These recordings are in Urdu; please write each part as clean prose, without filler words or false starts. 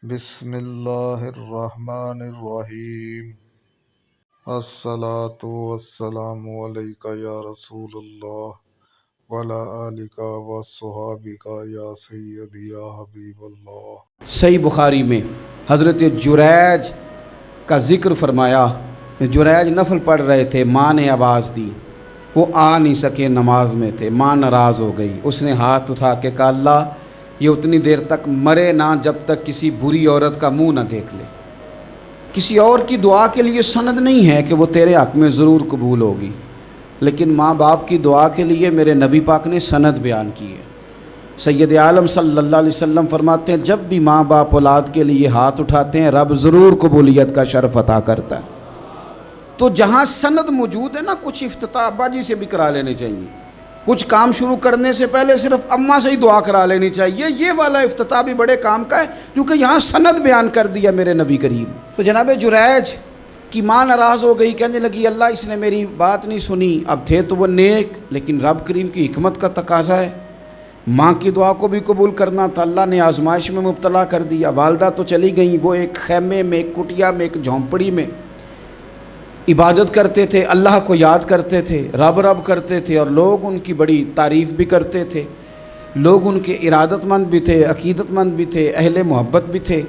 بسم اللہ الرحمن الرحیم الصلاۃ والسلام علیک یا رسول اللہ وعلی آلک وصحابک یا سیدی یا حبیب اللہ۔ صحیح بخاری میں حضرت جریج کا ذکر فرمایا۔ جریج نفل پڑھ رہے تھے، ماں نے آواز دی، وہ آ نہیں سکے، نماز میں تھے، ماں ناراض ہو گئی، اس نے ہاتھ اٹھا کے کہا اللہ یہ اتنی دیر تک مرے نہ جب تک کسی بری عورت کا منہ نہ دیکھ لے۔ کسی اور کی دعا کے لیے سند نہیں ہے کہ وہ تیرے حق میں ضرور قبول ہوگی، لیکن ماں باپ کی دعا کے لیے میرے نبی پاک نے سند بیان کی ہے۔ سید عالم صلی اللہ علیہ وسلم فرماتے ہیں جب بھی ماں باپ اولاد کے لیے ہاتھ اٹھاتے ہیں رب ضرور قبولیت کا شرف عطا کرتا ہے۔ تو جہاں سند موجود ہے نا، کچھ افتتاح ابا جی سے بھی کرا لینے چاہیے، کچھ کام شروع کرنے سے پہلے صرف اماں سے ہی دعا کرا لینی چاہیے۔ یہ والا افتتاح بھی بڑے کام کا ہے کیونکہ یہاں سند بیان کر دیا میرے نبی کریم۔ تو جناب جریج کی ماں ناراض ہو گئی، کہنے لگی اللہ اس نے میری بات نہیں سنی۔ اب تھے تو وہ نیک، لیکن رب کریم کی حکمت کا تقاضا ہے، ماں کی دعا کو بھی قبول کرنا تھا، اللہ نے آزمائش میں مبتلا کر دیا۔ والدہ تو چلی گئیں، وہ ایک خیمے میں، ایک کٹیا میں، ایک جھونپڑی میں عبادت کرتے تھے، اللہ کو یاد کرتے تھے، رب رب کرتے تھے، اور لوگ ان کی بڑی تعریف بھی کرتے تھے، لوگ ان کے ارادت مند بھی تھے، عقیدت مند بھی تھے، اہل محبت بھی تھے۔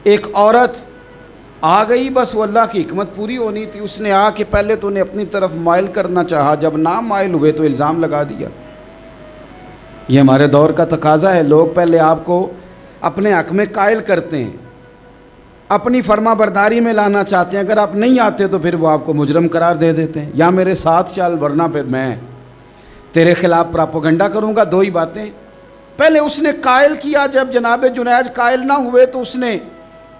ایک عورت آ گئی، بس وہ اللہ کی حکمت پوری ہونی تھی، اس نے آ کے پہلے تو انہیں اپنی طرف مائل کرنا چاہا، جب نہ مائل ہوئے تو الزام لگا دیا۔ یہ ہمارے دور کا تقاضا ہے، لوگ پہلے آپ کو اپنے حق میں قائل کرتے ہیں، اپنی فرما برداری میں لانا چاہتے ہیں، اگر آپ نہیں آتے تو پھر وہ آپ کو مجرم قرار دے دیتے ہیں، یا میرے ساتھ چل ورنہ پھر میں تیرے خلاف پراپوگنڈا کروں گا۔ دو ہی باتیں، پہلے اس نے قائل کیا، جب جناب جنیج قائل نہ ہوئے تو اس نے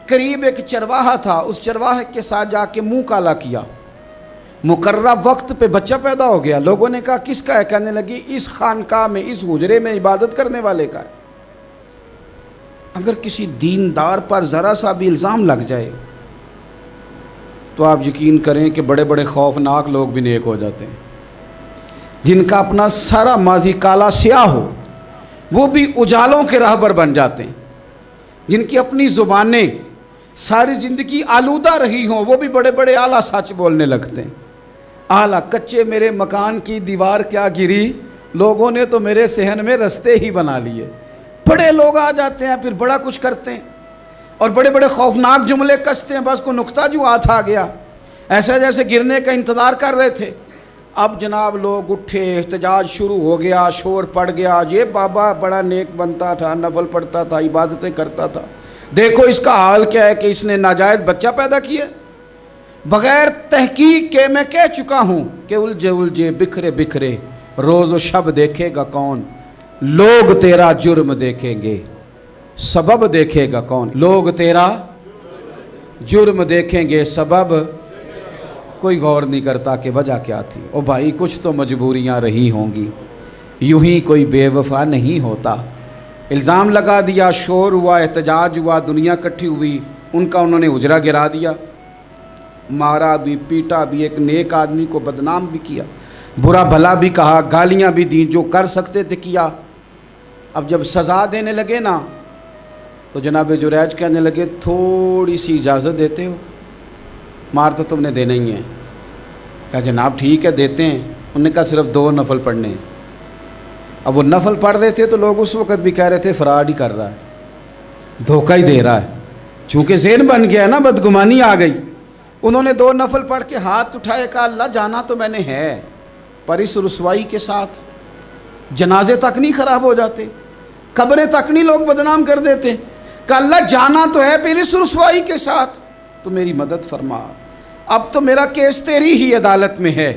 قریب ایک چرواہا تھا، اس چرواہے کے ساتھ جا کے منہ کالا کیا، مقررہ وقت پہ بچہ پیدا ہو گیا۔ لوگوں نے کہا کس کا ہے؟ کہنے لگی اس خانقاہ میں، اس حجرے میں عبادت کرنے والے کا ہے۔ اگر کسی دیندار پر ذرا سا بھی الزام لگ جائے تو آپ یقین کریں کہ بڑے بڑے خوفناک لوگ بھی نیک ہو جاتے ہیں، جن کا اپنا سارا ماضی کالا سیاہ ہو وہ بھی اجالوں کے راہبر بن جاتے ہیں، جن کی اپنی زبانیں ساری زندگی آلودہ رہی ہوں وہ بھی بڑے بڑے اعلیٰ سچ بولنے لگتے ہیں۔ اعلیٰ کچے میرے مکان کی دیوار کیا گری، لوگوں نے تو میرے صحن میں رستے ہی بنا لیے۔ بڑے لوگ آ جاتے ہیں، پھر بڑا کچھ کرتے ہیں اور بڑے بڑے خوفناک جملے کستے ہیں، بس کو نقطہ جو ہاتھ آ گیا، ایسے جیسے گرنے کا انتظار کر رہے تھے۔ اب جناب لوگ اٹھے، احتجاج شروع ہو گیا، شور پڑ گیا، یہ بابا بڑا نیک بنتا تھا، نفل پڑھتا تھا، عبادتیں کرتا تھا، دیکھو اس کا حال کیا ہے کہ اس نے ناجائز بچہ پیدا کیا۔ بغیر تحقیق کے میں کہہ چکا ہوں کہ الجھے الجھے بکھرے بکھرے روز و شب دیکھے گا کون، لوگ تیرا جرم دیکھیں گے سبب دیکھے گا کون، لوگ تیرا جرم دیکھیں گے سبب کوئی غور نہیں کرتا کہ وجہ کیا تھی۔ او بھائی کچھ تو مجبوریاں رہی ہوں گی، یوں ہی کوئی بے وفا نہیں ہوتا۔ الزام لگا دیا، شور ہوا، احتجاج ہوا، دنیا کٹھی ہوئی، ان کا انہوں نے حجرہ گرا دیا، مارا بھی، پیٹا بھی، ایک نیک آدمی کو بدنام بھی کیا، برا بھلا بھی کہا، گالیاں بھی دیں، جو کر سکتے تھے کیا۔ اب جب سزا دینے لگے نا تو جناب جریج کہنے لگے تھوڑی سی اجازت دیتے ہو، مار تو تم نے دینا ہی ہے۔ کہا جناب ٹھیک ہے دیتے ہیں۔ انہوں نے کہا صرف 2 نفل پڑھنے ہیں۔ اب وہ نفل پڑھ رہے تھے تو لوگ اس وقت بھی کہہ رہے تھے فراڈ ہی کر رہا ہے، دھوکہ ہی دے رہا ہے، چونکہ ذہن بن گیا نا، بدگمانی آ گئی۔ انہوں نے 2 نفل پڑھ کے ہاتھ اٹھائے، کہا اللہ جانا تو میں نے ہے، پر اس رسوائی کے ساتھ جنازے تک نہیں خراب ہو جاتے، قبریں تک نہیں لوگ بدنام کر دیتے، کہ اللہ جانا تو ہے پھر اس رسوائی کے ساتھ، تو میری مدد فرما، اب تو میرا کیس تیری ہی عدالت میں ہے،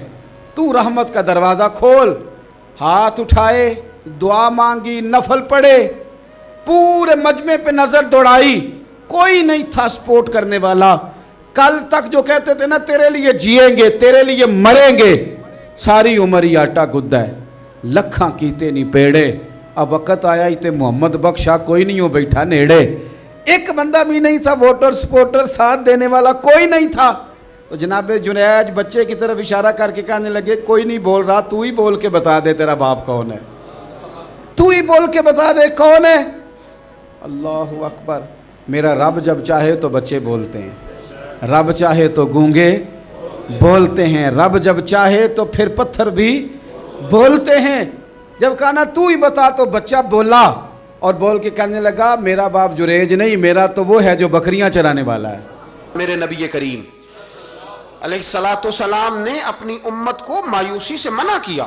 تو رحمت کا دروازہ کھول۔ ہاتھ اٹھائے، دعا مانگی، نفل پڑھے، پورے مجمع پہ نظر دوڑائی، کوئی نہیں تھا سپورٹ کرنے والا۔ کل تک جو کہتے تھے نا تیرے لیے جیئیں گے، تیرے لیے مریں گے، ساری عمر ہی آٹا گدہ ہے، لکھاں کیتے نہیں پیڑے، اب وقت آیا ہی تے محمد بخشا کوئی نہیں ہو بیٹھا نیڑے۔ ایک بندہ بھی نہیں تھا ووٹر سپورٹر ساتھ دینے والا، کوئی نہیں تھا۔ تو جناب جنیج بچے کی طرف اشارہ کر کے کہنے لگے کوئی نہیں بول رہا، تو ہی بول کے بتا دے تیرا باپ کون ہے، تو ہی بول کے بتا دے کون ہے۔ اللہ اکبر۔ میرا رب جب چاہے تو بچے بولتے ہیں، رب چاہے تو گونگے بولتے ہیں، رب جب چاہے تو پھر پتھر بھی بولتے ہیں۔ جب کہا نا تو ہی بتا تو بچہ بولا، اور بول کے کہنے لگا میرا باپ جریج نہیں، میرا تو وہ ہے جو بکریاں چرانے والا ہے۔ میرے نبی کریم علیہ الصلوۃ والسلام نے اپنی امت کو مایوسی سے منع کیا،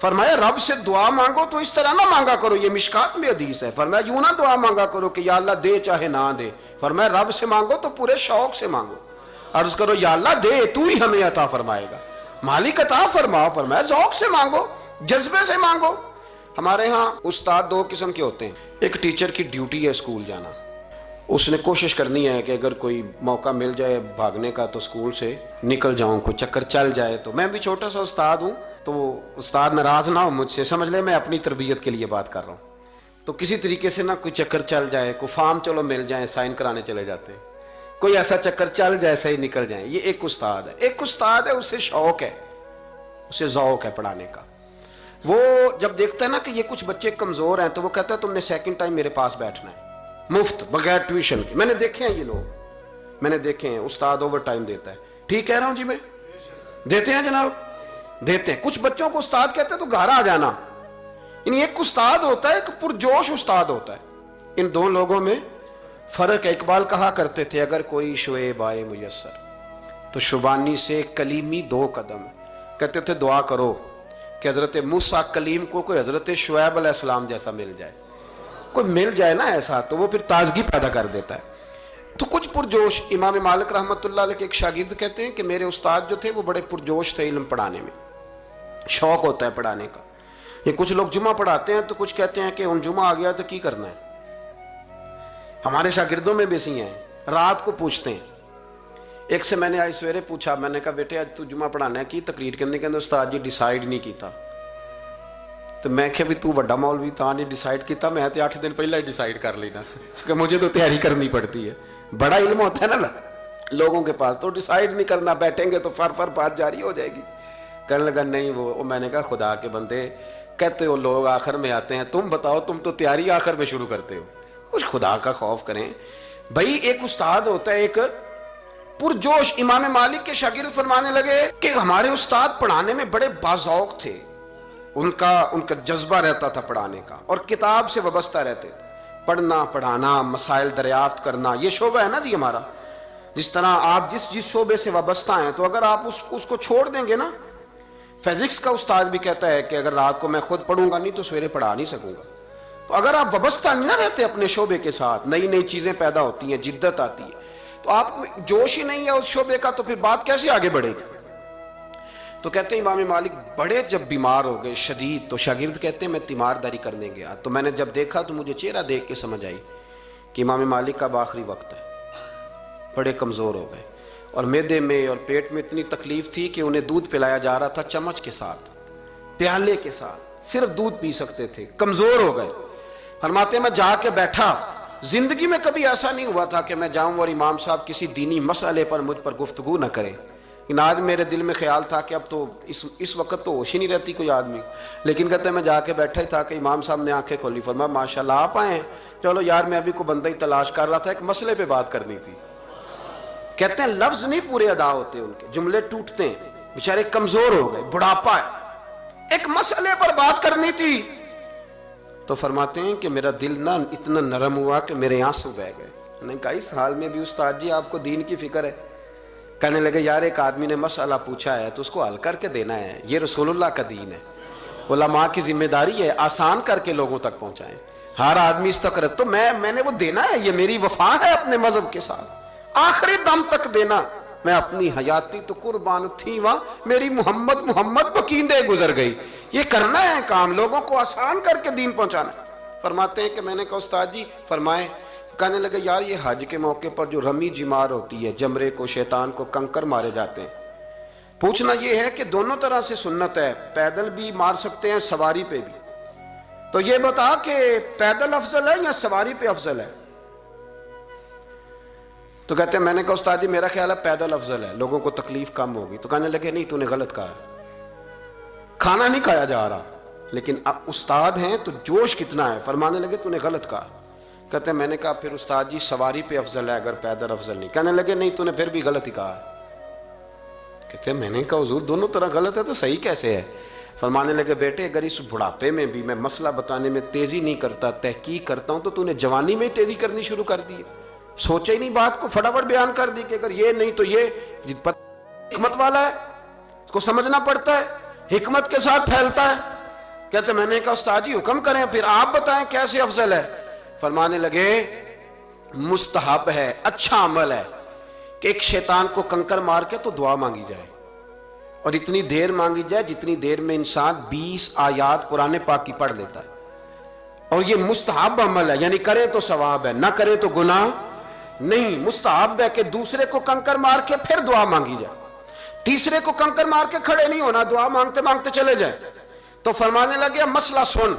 فرمایا رب سے دعا مانگو تو اس طرح نہ مانگا کرو، یہ مشکات میں حدیث ہے، فرمایا یوں نہ دعا مانگا کرو کہ یا اللہ دے چاہے نہ دے، فرمایا رب سے مانگو تو پورے شوق سے مانگو، عرض کرو یا اللہ دے تو ہی ہمیں عطا فرمائے گا، مالک عطا فرما، فرمایا ذوق سے مانگو، جذبے سے مانگو۔ ہمارے ہاں استاد دو قسم کے ہوتے ہیں، ایک ٹیچر کی ڈیوٹی ہے اسکول جانا، اس نے کوشش کرنی ہے کہ اگر کوئی موقع مل جائے بھاگنے کا تو اسکول سے نکل جاؤں، کوئی چکر چل جائے تو۔ میں بھی چھوٹا سا استاد ہوں تو استاد ناراض نہ ہو مجھ سے، سمجھ لے میں اپنی تربیت کے لیے بات کر رہا ہوں، تو کسی طریقے سے نہ کوئی چکر چل جائے، کوئی فارم چلو مل جائیں، سائن کرانے چلے جاتے ہیں، کوئی ایسا چکر چل جائے صحیح نکل جائیں، یہ ایک استاد ہے۔ ایک استاد ہے اسے شوق ہے، اسے ذوق ہے پڑھانے کا، وہ جب دیکھتا ہے نا کہ یہ کچھ بچے کمزور ہیں تو وہ کہتا ہے تم نے سیکنڈ ٹائم میرے پاس بیٹھنا ہے مفت بغیر ٹیوشن کے۔ میں نے دیکھے ہیں یہ لوگ، میں نے دیکھے ہیں، استاد اوور ٹائم دیتا ہے، ٹھیک کہہ رہا ہوں جی میں؟ دیتے ہیں جناب، دیتے ہیں۔ کچھ بچوں کو استاد کہتے ہیں تو گھر آ جانا، یعنی ایک استاد ہوتا ہے تو پرجوش استاد ہوتا ہے، ان دو لوگوں میں فرق ہے۔ اقبال کہا کرتے تھے اگر کوئی شعیب آئے میسر تو شبانی سے کلیمی 2 قدم، کہتے تھے دعا کرو کہ حضرت موسیٰ کلیم کو کوئی حضرت شعیب علیہ السلام جیسا مل جائے، کوئی مل جائے نا ایسا تو وہ پھر تازگی پیدا کر دیتا ہے۔ تو کچھ پرجوش، امام مالک رحمۃ اللہ علیہ کے ایک شاگرد کہتے ہیں کہ میرے استاد جو تھے وہ بڑے پرجوش تھے، علم پڑھانے میں شوق ہوتا ہے پڑھانے کا۔ یہ کچھ لوگ جمعہ پڑھاتے ہیں تو کچھ کہتے ہیں کہ ان جمعہ آ گیا تو کی کرنا ہے، ہمارے شاگردوں میں بھی ایسی ہیں، رات کو پوچھتے ہیں۔ ایک سے میں نے آج سویرے پوچھا، میں نے کہا بیٹے آج تو جمعہ پڑھانا ہے کی تقریر کرنے کے اندر استاد جی ڈیسائیڈ نہیں کیتا، تو میں کہ بھی تو بڑا مولوی تھا نہیں ڈیسائیڈ کیتا، میں تے 8 دن پہلے ہی ڈیسائیڈ کر لینا، کیونکہ مجھے تو تیاری کرنی پڑتی ہے، بڑا علم ہوتا ہے نا لوگوں کے پاس، تو ڈیسائیڈ نہیں کرنا، بیٹھیں گے تو فر بات جاری ہو جائے گی۔ کہنے لگا نہیں وہ میں نے کہا خدا کے بندے کہتے ہو لوگ آخر میں آتے ہیں، تم بتاؤ تم تو تیاری آخر میں شروع کرتے ہو، کچھ خدا کا خوف کریں بھائی۔ ایک استاد ہوتا ہے ایک پرجوش۔ امام مالک کے شاگرد فرمانے لگے کہ ہمارے استاد پڑھانے میں بڑے باذوق تھے، ان کا جذبہ رہتا تھا پڑھانے کا، اور کتاب سے وابستہ رہتے تھے، پڑھنا پڑھانا مسائل دریافت کرنا، یہ شعبہ ہے نا جی ہمارا۔ جس طرح آپ جس شعبے سے وابستہ ہیں تو اگر آپ اس کو چھوڑ دیں گے نا، فزکس کا استاد بھی کہتا ہے کہ اگر رات کو میں خود پڑھوں گا نہیں تو سویرے پڑھا نہیں سکوں گا، تو اگر آپ وابستہ نہیں نہ رہتے اپنے شعبے کے ساتھ، نئی نئی چیزیں پیدا ہوتی ہیں، جدت آتی ہے، تو آپ کو جوش ہی نہیں ہے اس شعبے کا، تو پھر بات کیسے آگے بڑھے گی؟ تو کہتے ہیں امام مالک بڑے جب بیمار ہو گئے شدید، تو شاگرد کہتے ہیں میں تیمارداری کرنے گیا، تو میں نے جب دیکھا تو مجھے چہرہ دیکھ کے سمجھ آئی کہ امام مالک کا آخری وقت ہے، بڑے کمزور ہو گئے، اور معدے میں اور پیٹ میں اتنی تکلیف تھی کہ انہیں دودھ پلایا جا رہا تھا چمچ کے ساتھ، پیالے کے ساتھ، صرف دودھ پی سکتے تھے، کمزور ہو گئے۔ فرماتے ہیں میں جا کے بیٹھا، زندگی میں کبھی ایسا نہیں ہوا تھا کہ میں جاؤں اور امام صاحب کسی دینی مسئلے پر مجھ پر گفتگو نہ کریں، لیکن آج میرے دل میں خیال تھا کہ اب تو اس وقت تو ہوش ہی نہیں رہتی کوئی آدمی، لیکن کہتے ہیں میں جا کے بیٹھا ہی تھا کہ امام صاحب نے آنکھیں کھولی، فرمایا ماشاءاللہ آپ آئے ہیں، چلو یار میں ابھی کوئی بندہ ہی تلاش کر رہا تھا، ایک مسئلے پہ بات کرنی تھی۔ کہتے ہیں لفظ نہیں پورے ادا ہوتے ان کے، جملے ٹوٹتے ہیں، بیچارے کمزور ہو گئے، بڑھاپا ہے، ایک مسئلے پر بات کرنی تھی، تو فرماتے ہیں کہ میرا دل نہ اتنا نرم ہوا کہ میرے آنسو بہہ گئے۔ میں نے کہا اس حال میں بھی استاد جی آپ کو دین کی فکر ہے؟ کہنے لگے یار ایک آدمی نے مسئلہ پوچھا ہے تو اس کو حل کر کے دینا ہے، یہ رسول اللہ کا دین ہے، علماء کی ذمہ داری ہے آسان کر کے لوگوں تک پہنچائیں، ہر آدمی اس تک تو میں نے وہ دینا ہے، یہ میری وفا ہے اپنے مذہب کے ساتھ، آخری دم تک دینا، میں اپنی حیاتی تو قربان تھی وہاں، میری محمد بکیندے گزر گئی، یہ کرنا ہے کام، لوگوں کو آسان کر کے دین پہنچانا۔ فرماتے ہیں کہ میں نے کہا استاد جی فرمائیں، کہنے لگے یار یہ حج کے موقع پر جو رمی جمار ہوتی ہے، جمرے کو شیطان کو کنکر مارے جاتے ہیں، پوچھنا یہ ہے کہ دونوں طرح سے سنت ہے، پیدل بھی مار سکتے ہیں سواری پہ بھی، تو یہ بتا کہ پیدل افضل ہے یا سواری پہ افضل ہے؟ تو کہتے ہیں میں نے کہا استاد جی میرا خیال ہے پیدل افضل ہے، لوگوں کو تکلیف کم ہوگی، تو کہنے لگے نہیں تو نے غلط کہا ہے، کھانا نہیں کھایا جا رہا، لیکن اب استاد ہیں تو جوش کتنا ہے، فرمانے لگے تو نے غلط کہا، کہتے ہیں میں نے کہا پھر استاد جی سواری پہ افضل ہے اگر پیدل افضل نہیں. کہنے لگے نہیں تو نے پھر بھی غلط ہی کہا ہے. کہتے ہیں میں نے کہا حضور دونوں طرح غلط ہے تو صحیح کیسے ہے؟ فرمانے لگے بیٹے اگر اس بڑھاپے میں بھی میں مسئلہ بتانے میں تیزی نہیں کرتا، تحقیق کرتا ہوں، تو نے جوانی میں تیزی کرنی شروع کر دی ہے. سوچے ہی نہیں بات کو، فٹافٹ بیان کر دی کہ اگر یہ نہیں تو یہ. حکمت والا ہے، اس کو سمجھنا پڑتا ہے، حکمت کے ساتھ پھیلتا ہے. کہتے میں نے کہا استاد جی حکم کریں، پھر آپ بتائیں کیسے افضل ہے. فرمانے لگے مستحب ہے، اچھا عمل ہے کہ ایک شیطان کو کنکر مار کے تو دعا مانگی جائے، اور اتنی دیر مانگی جائے جتنی دیر میں انسان 20 آیات قرآن پاک کی پڑھ لیتا ہے. اور یہ مستحب عمل ہے، یعنی کرے تو ثواب ہے، نہ کرے تو گناہ نہیں. مستحب ہے کہ دوسرے کو کنکر مار کے پھر دعا مانگی جائے، تیسرے کو کنکر مار کے کھڑے نہیں ہونا، دعا مانگتے مانگتے چلے جائیں. تو فرمانے لگے مسئلہ سن،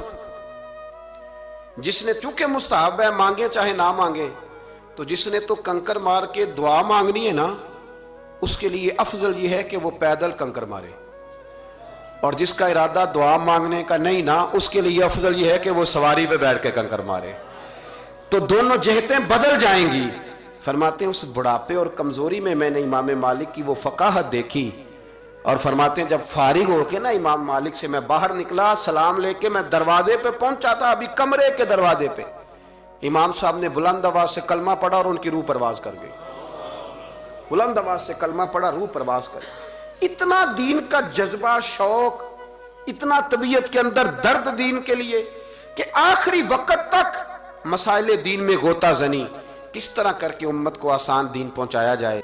جس نے چونکہ مستحب ہے مانگے چاہے نہ مانگے، تو جس نے تو کنکر مار کے دعا مانگنی ہے نا، اس کے لیے افضل یہ ہے کہ وہ پیدل کنکر مارے. اور جس کا ارادہ دعا مانگنے کا نہیں نا، اس کے لیے افضل یہ ہے کہ وہ سواری پہ بیٹھ کے کنکر مارے. تو دونوں جہتیں بدل جائیں گی. فرماتے ہیں اس بڑھاپے اور کمزوری میں نے امام مالک کی وہ فقاہت دیکھی، اور فرماتے ہیں جب فارغ ہو کے نا امام مالک سے میں باہر نکلا، سلام لے کے میں دروازے پہ پہنچا تھا، ابھی کمرے کے دروازے پہ امام صاحب نے بلند آواز سے کلمہ پڑھا اور ان کی روح پرواز کر گئی. بلند آواز سے کلمہ پڑھا، روح پرواز کر گئی. اتنا دین کا جذبہ، شوق، اتنا طبیعت کے اندر درد دین کے لیے کہ آخری وقت تک مسائل دین میں غوطہ زنی، کس طرح کر کے امت کو آسان دین پہنچایا جائے.